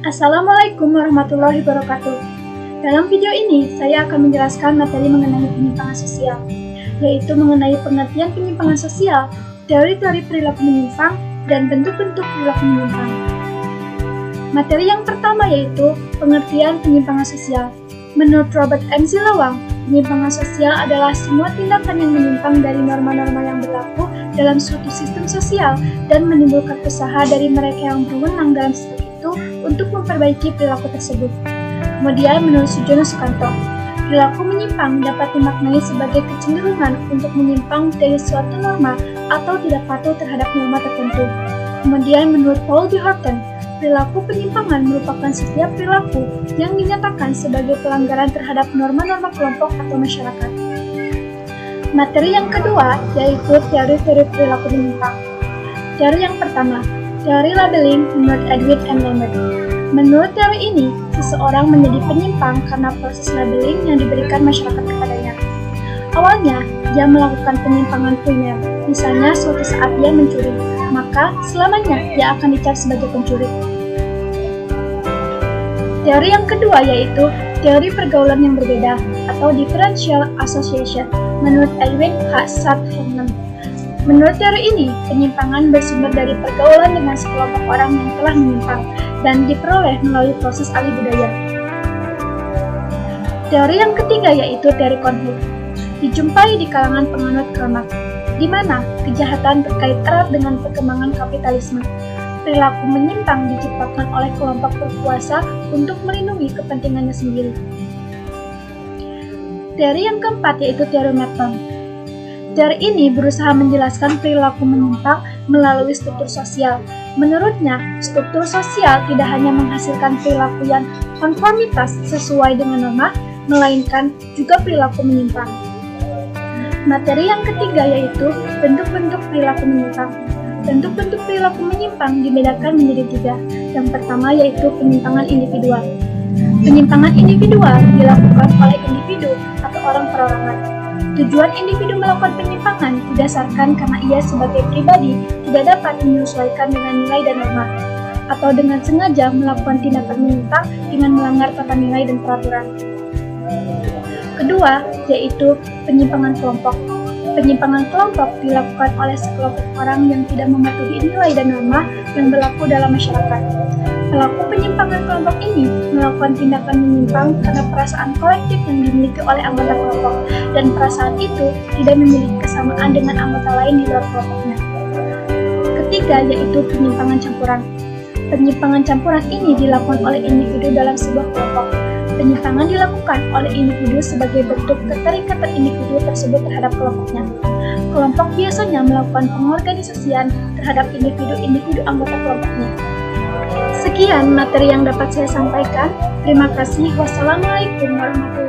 Assalamualaikum warahmatullahi wabarakatuh. Dalam video ini, saya akan menjelaskan materi mengenai penyimpangan sosial, yaitu mengenai pengertian penyimpangan sosial, teori-teori perilaku menyimpang, dan bentuk-bentuk perilaku menyimpang. Materi yang pertama yaitu pengertian penyimpangan sosial. Menurut Robert M. Zilawang, penyimpangan sosial adalah semua tindakan yang menyimpang dari norma-norma yang berlaku dalam suatu sistem sosial dan menimbulkan usaha dari mereka yang berwenang dalam sistem itu untuk memperbaiki perilaku tersebut. Kemudian menurut Sujono Sukanto, perilaku menyimpang dapat dimaknai sebagai kecenderungan untuk menyimpang dari suatu norma atau tidak patuh terhadap norma tertentu. Kemudian menurut Paul D. Horton, perilaku penyimpangan merupakan setiap perilaku yang dinyatakan sebagai pelanggaran terhadap norma-norma kelompok atau masyarakat. Materi yang kedua yaitu teori-teori perilaku menyimpang. Teori yang pertama, teori labeling menurut Edwin M. Lambert. Menurut teori ini, seseorang menjadi penyimpang karena proses labeling yang diberikan masyarakat kepadanya. Awalnya, dia melakukan penyimpangan primer, misalnya suatu saat dia mencuri, maka selamanya dia akan dicap sebagai pencuri. Teori yang kedua yaitu teori pergaulan yang berbeda atau differential association menurut Edwin H. Sutherland. Menurut teori ini, penyimpangan bersumber dari pergaulan dengan sekelompok orang yang telah menyimpang dan diperoleh melalui proses alih budaya. Teori yang ketiga yaitu teori konflik. Dijumpai di kalangan penganut Karl Marx, di mana kejahatan terkait erat dengan perkembangan kapitalisme. Perilaku menyimpang diciptakan oleh kelompok berkuasa untuk melindungi kepentingannya sendiri. Teori yang keempat yaitu teori Merton. Teori ini berusaha menjelaskan perilaku menyimpang melalui struktur sosial. Menurutnya, struktur sosial tidak hanya menghasilkan perilaku yang konformitas sesuai dengan norma, melainkan juga perilaku menyimpang. Materi yang ketiga yaitu bentuk-bentuk perilaku menyimpang. Bentuk-bentuk perilaku menyimpang dibedakan menjadi tiga. Yang pertama yaitu penyimpangan individual. Penyimpangan individual dilakukan oleh individu atau orang perorangan. Tujuan individu melakukan penyimpangan didasarkan karena ia sebagai pribadi tidak dapat menyesuaikan dengan nilai dan norma, atau dengan sengaja melakukan tindakan menyimpang dengan melanggar tata nilai dan peraturan. Kedua, yaitu penyimpangan kelompok. Penyimpangan kelompok dilakukan oleh sekelompok orang yang tidak mematuhi nilai dan norma yang berlaku dalam masyarakat. Pelaku penyimpangan kelompok ini melakukan tindakan menyimpang karena perasaan kolektif yang dimiliki oleh anggota kelompok, dan perasaan itu tidak memiliki kesamaan dengan anggota lain di luar kelompoknya. Ketiga, yaitu penyimpangan campuran. Penyimpangan campuran ini dilakukan oleh individu dalam sebuah kelompok. Penyimpangan dilakukan oleh individu sebagai bentuk keterikatan individu tersebut terhadap kelompoknya. Kelompok biasanya melakukan pengorganisasian terhadap individu-individu anggota kelompoknya. Sekian materi yang dapat saya sampaikan. Terima kasih. Wassalamualaikum warahmatullahi wabarakatuh.